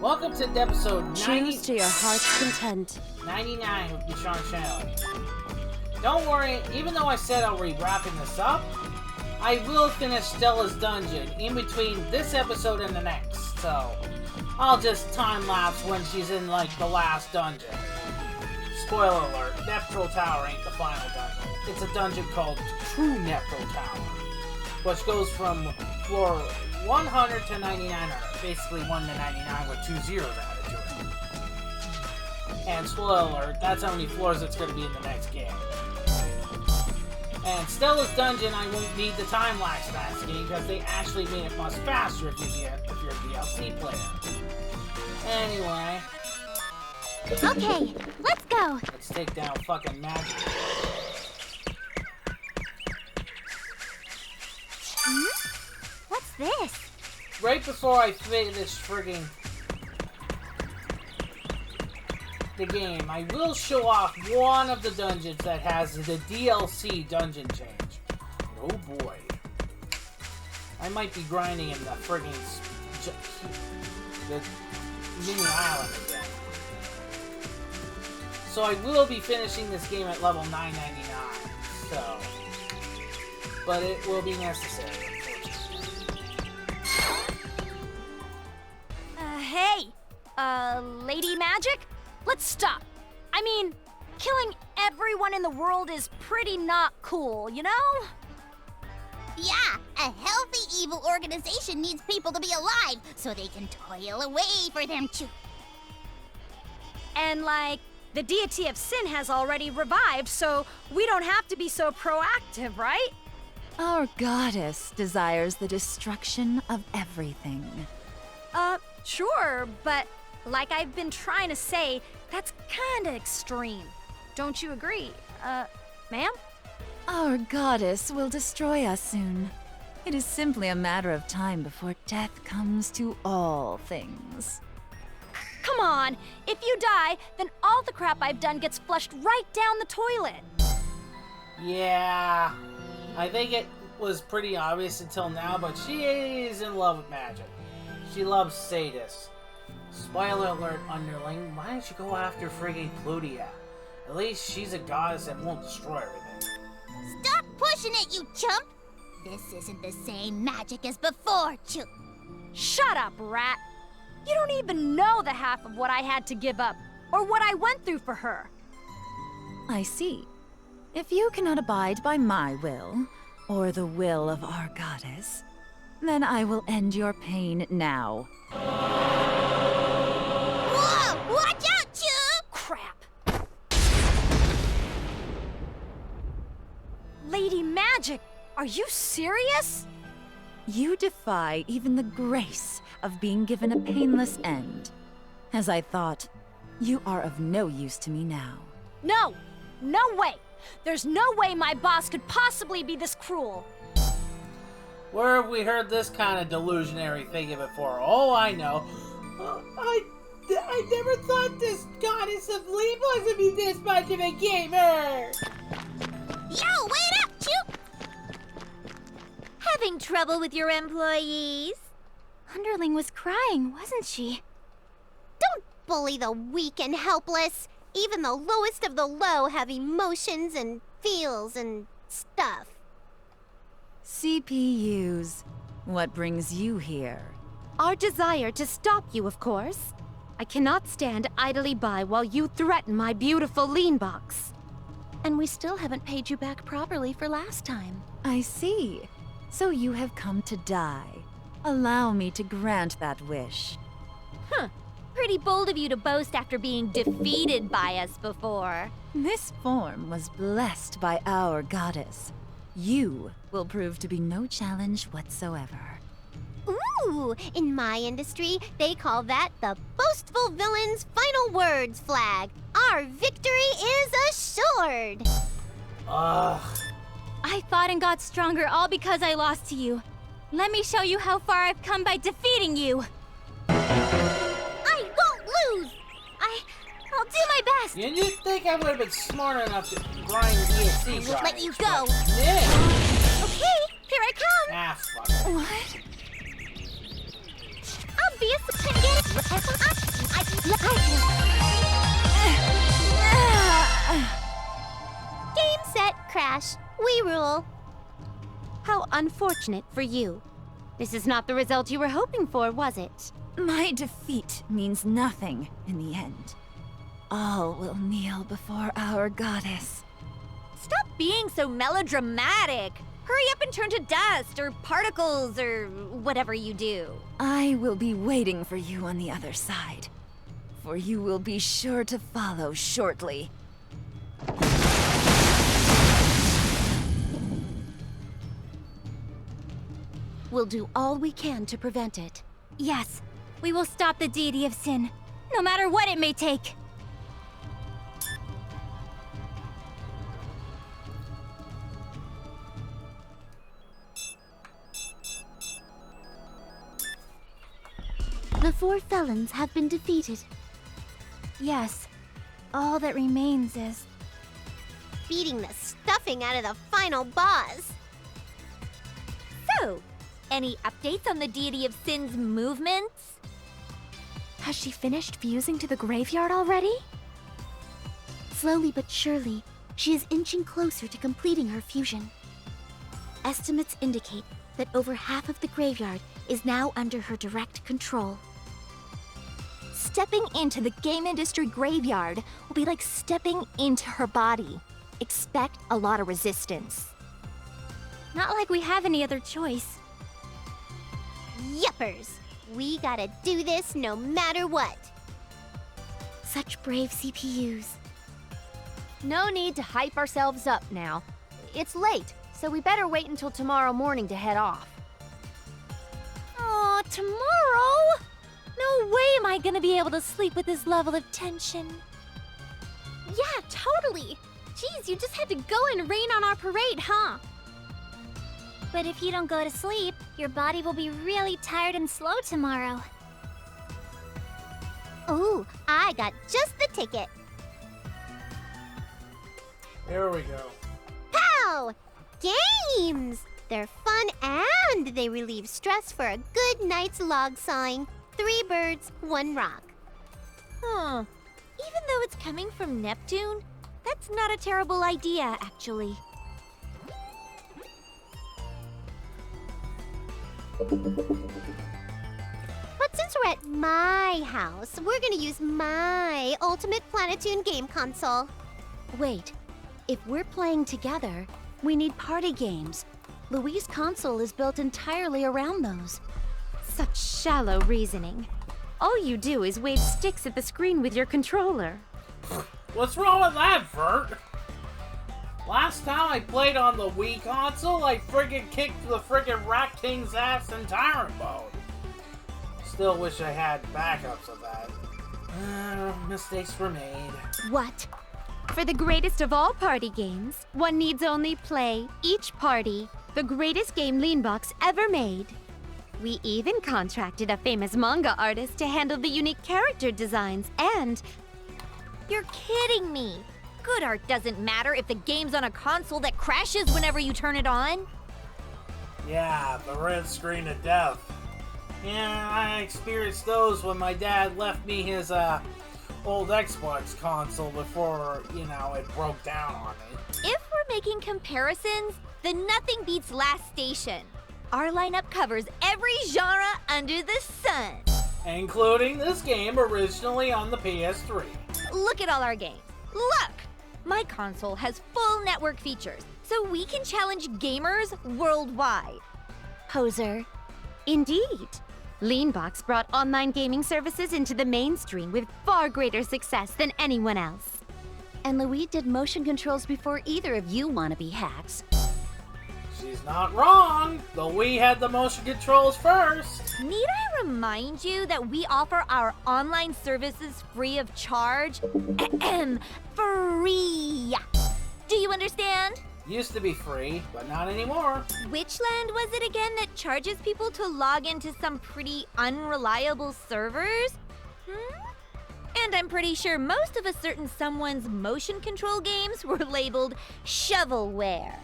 Welcome to Nepisode Choose to your heart's content. 99 with Sean Shanley. Don't worry, even though I said I'll be wrapping this up, I will finish Stella's dungeon in between this episode and the next, so I'll just time-lapse when she's in, like, the last dungeon. Spoiler alert, Nephil Tower ain't the final dungeon. It's a dungeon called True Nephil Tower, which goes from floor 100 to 9900, basically 1 to 99 with 2 zeros added to it. And spoiler alert, that's how many floors it's going to be in the next game. And Stella's dungeon, I won't need the time lapse last game because they actually made it much faster if you're a DLC player. Anyway. Okay, let's go. Let's take down fucking Magic. What's this? Right before I finish frigging the game, I will show off one of the dungeons that has the DLC dungeon change. Oh boy. I might be grinding in the frigging the mini island again. So I will be finishing this game at level 999, so... But it will be necessary. Lady Magic? Let's stop. I mean, killing everyone in the world is pretty not cool, you know? Yeah, a healthy evil organization needs people to be alive so they can toil away for them to... And, like, the deity of sin has already revived, so we don't have to be so proactive, right? Our goddess desires the destruction of everything. Sure, but like I've been trying to say, that's kinda extreme. Don't you agree? Ma'am? Our goddess will destroy us soon. It is simply a matter of time before death comes to all things. Come on! If you die, then all the crap I've done gets flushed right down the toilet. Yeah, I think it was pretty obvious until now, but she is in love with magic. She loves sadists. Spoiler alert, underling, why don't you go after friggin' Plutia? At least she's a goddess that won't destroy everything. Stop pushing it, you chump! This isn't the same magic as before, Shut up, rat! You don't even know the half of what I had to give up, or what I went through for her. I see. If you cannot abide by my will, or the will of our goddess, then I will end your pain now. Whoa! Watch out, Chuck! Crap! Lady Magic, are you serious? You defy even the grace of being given a painless end. As I thought, you are of no use to me now. No! No way! There's no way my boss could possibly be this cruel. Where have we heard this kind of delusionary thing before? Oh, I know. I never thought this goddess of Levi would be this much of a gamer! Yo, wait up, Chuck! Having trouble with your employees? Underling was crying, wasn't she? Don't bully the weak and helpless. Even the lowest of the low have emotions and feels and stuff. CPUS, what brings you here? Our desire to stop you, of course. I cannot stand idly by while you threaten my beautiful lean box. And we still haven't paid you back properly for last time. I see. So you have come to die. Allow me to grant that wish. Huh. Pretty bold of you to boast after being defeated by us before. This form was blessed by our goddess. You will prove to be no challenge whatsoever. Ooh, in my industry, they call that the boastful villain's final words flag. Our victory is assured. Ugh. I fought and got stronger all because I lost to you. Let me show you how far I've come by defeating you. I won't lose. I'll do my best. You didn't think I would have been smart enough to grind ESC I won't let you go. Yeah. Okay, here I come. Ah, fuck it. What? I'll obvious. Game, set, crash. We rule. How unfortunate for you. This is not the result you were hoping for, was it? My defeat means nothing in the end. All will kneel before our goddess. Stop being so melodramatic. Hurry up and turn to dust or particles or whatever you do. I will be waiting for you on the other side, for you will be sure to follow shortly. We'll do all we can to prevent it. Yes, we will stop the deity of sin, no matter what it may take. The 4 felons have been defeated. Yes, all that remains is... Beating the stuffing out of the final boss. So, any updates on the deity of sin's movements? Has she finished fusing to the graveyard already? Slowly but surely, she is inching closer to completing her fusion. Estimates indicate that over half of the graveyard is now under her direct control. Stepping into the game industry graveyard will be like stepping into her body. Expect a lot of resistance. Not like we have any other choice. Yuppers. We gotta do this no matter what. Such brave CPUs. No need to hype ourselves up now. It's late, so we better wait until tomorrow morning to head off. Aw, tomorrow? No way am I gonna be able to sleep with this level of tension. Yeah, totally. Geez, you just had to go and rain on our parade, huh? But if you don't go to sleep, your body will be really tired and slow tomorrow. Ooh, I got just the ticket. Here we go. Pow! Games! They're fun and they relieve stress for a good night's log sawing. 3 birds, 1 rock. Huh. Even though it's coming from Neptune, that's not a terrible idea, actually. But since we're at my house, we're gonna use my Ultimate Planetoon game console. Wait, if we're playing together, we need party games. Louise' console is built entirely around those. Such shallow reasoning. All you do is wave sticks at the screen with your controller. What's wrong with that, Vert? Last time I played on the Wii console, I friggin' kicked the friggin' Rat King's ass in Tyrant mode. Still wish I had backups of that. Mistakes were made. What? For the greatest of all party games, one needs only play each party, the greatest game Leanbox ever made. We even contracted a famous manga artist to handle the unique character designs and... You're kidding me! Good art doesn't matter if the game's on a console that crashes whenever you turn it on. Yeah, the red screen of death. Yeah, I experienced those when my dad left me his old Xbox console before, it broke down on me. If we're making comparisons, then nothing beats Last Station. Our lineup covers every genre under the sun. Including this game originally on the PS3. Look at all our games. Look! My console has full network features, so we can challenge gamers worldwide. Poser. Indeed. Leanbox brought online gaming services into the mainstream with far greater success than anyone else. And Louise did motion controls before either of you wannabe hacks. She's not wrong. The Wii had the motion controls first. Need I remind you that we offer our online services free of charge? Free! Do you understand? Used to be free, but not anymore. Which land was it again that charges people to log into some pretty unreliable servers? And I'm pretty sure most of a certain someone's motion control games were labeled shovelware.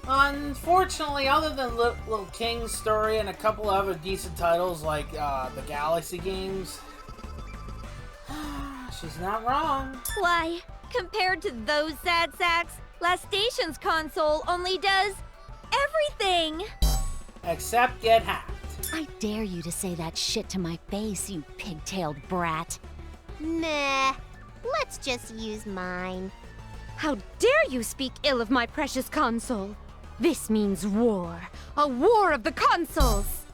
Unfortunately, other than Little King's story and a couple of other decent titles like the Galaxy games, she's not wrong. Why, compared to those sad sacks, Last Station's console only does everything. Except get hacked. I dare you to say that shit to my face, you pig-tailed brat. Nah, let's just use mine. How dare you speak ill of my precious console? This means war. A war of the consoles!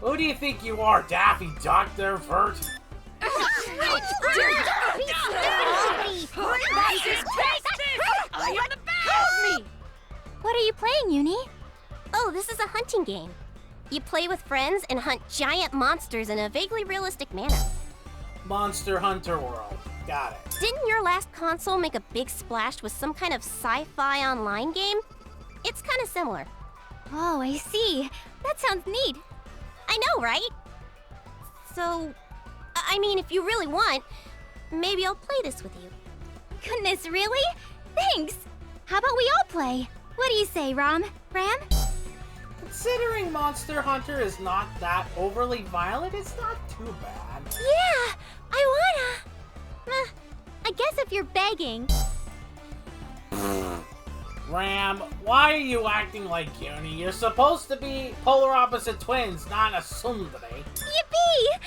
Who do you think you are, Daffy Duck there, Vert? What are you playing, Uni? Oh, this is a hunting game. You play with friends and hunt giant monsters in a vaguely realistic manner. Monster Hunter World. Got it. Didn't your last console make a big splash with some kind of sci-fi online game? It's kind of similar. Oh, I see. That sounds neat. I know, right? So, I mean, if you really want, maybe I'll play this with you. Goodness, really? Thanks. How about we all play? What do you say, Ram? Considering Monster Hunter is not that overly violent, it's not too bad. Yeah, I wanna. I guess if you're begging. Ram, why are you acting like Uni? You're supposed to be polar opposite twins, not a tsundere. Yippee!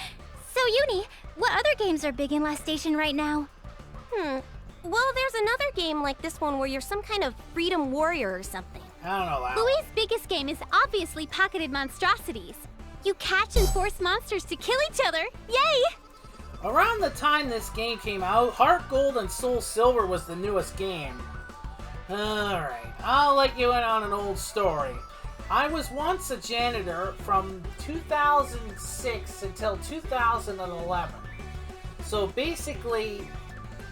So, Uni, what other games are big in Last Station right now? Well, there's another game like this one where you're some kind of freedom warrior or something. I don't know that. Louis' biggest game is obviously Pocketed Monstrosities. You catch and force monsters to kill each other. Yay! Around the time this game came out, Heart Gold and Soul Silver was the newest game. Alright, I'll let you in on an old story. I was once a janitor from 2006 until 2011. So basically,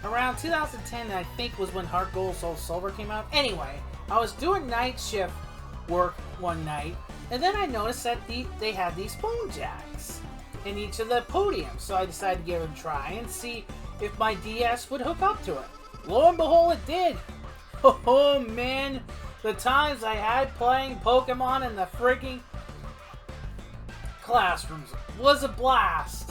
around 2010, I think, was when Heart Gold Soul Silver came out. Anyway, I was doing night shift work one night, and then I noticed that they had these phone jacks in each of the podiums. So I decided to give it a try and see if my DS would hook up to it. Lo and behold, it did. Oh man, the times I had playing Pokemon in the freaking classrooms was a blast.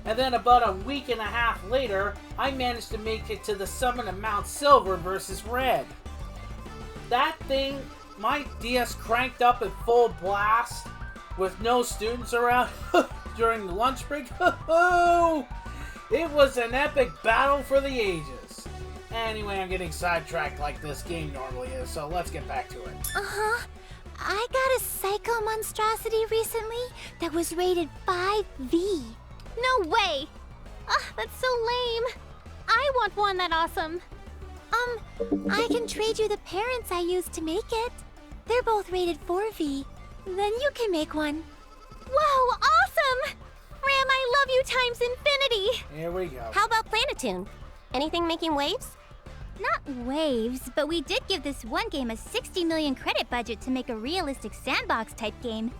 And then about a week and a half later, I managed to make it to the summit of Mount Silver versus Red. That thing, my DS cranked up at full blast with no students around during the lunch break. It was an epic battle for the ages. Anyway, I'm getting sidetracked like this game normally is, so let's get back to it. I got a Psycho Monstrosity recently that was rated 5V. No way! That's so lame. I want one that awesome. I can trade you the parents I used to make it. They're both rated 4V. Then you can make one. Whoa, awesome! Ram, I love you times infinity! Here we go. How about Planetoon? Anything making waves? Not waves, but we did give this one game a 60 million credit budget to make a realistic sandbox type game.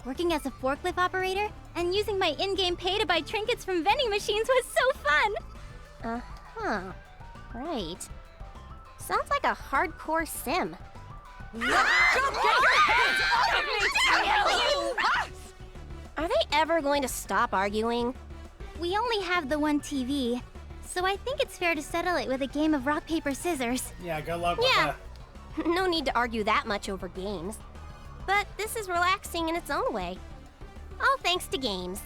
Working as a forklift operator and using my in-game pay to buy trinkets from vending machines was so fun! Right. Sounds like a hardcore sim. Are they ever going to stop arguing? We only have the one TV, so I think it's fair to settle it with a game of rock, paper, scissors. Yeah, good luck with Yeah. that. No need to argue that much over games. But this is relaxing in its own way. All thanks to games.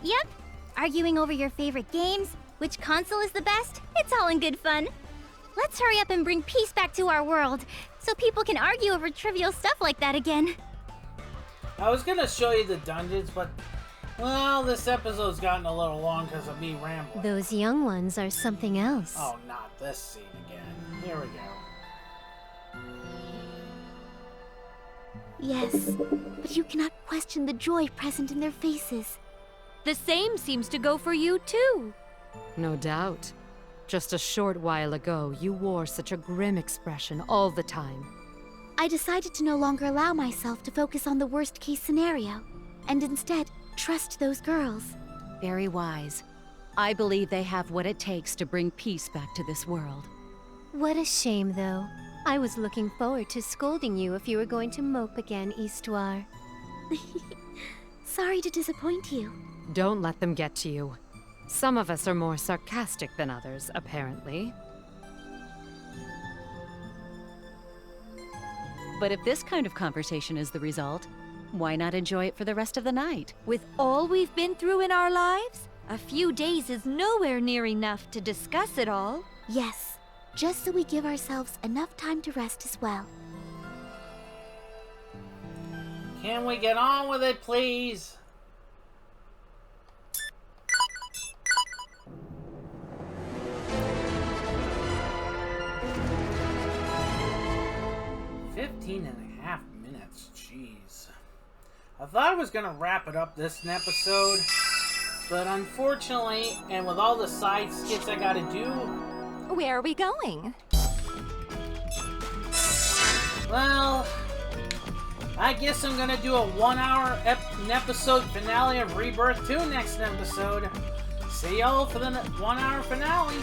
Yep. Arguing over your favorite games, which console is the best, it's all in good fun. Let's hurry up and bring peace back to our world, so people can argue over trivial stuff like that again. I was gonna show you the dungeons, but, well, this episode's gotten a little long because of me rambling. Those young ones are something else. Oh, not this scene again. Here we go. Yes, but you cannot question the joy present in their faces. The same seems to go for you, too. No doubt. Just a short while ago, you wore such a grim expression all the time. I decided to no longer allow myself to focus on the worst-case scenario, and instead trust those girls. Very wise. I believe they have what it takes to bring peace back to this world. What a shame, though. I was looking forward to scolding you if you were going to mope again, Histoire. Sorry to disappoint you. Don't let them get to you. Some of us are more sarcastic than others, apparently. But if this kind of conversation is the result, why not enjoy it for the rest of the night? With all we've been through in our lives, a few days is nowhere near enough to discuss it all. Yes, just so we give ourselves enough time to rest as well. Can we get on with it, please? .5 minutes, jeez. I thought I was gonna wrap it up this episode, but unfortunately, and with all the side skits I gotta do, Where are we going? well, I guess I'm gonna do a 1-hour episode finale of Rebirth 2 next episode. See y'all for the 1-hour finale.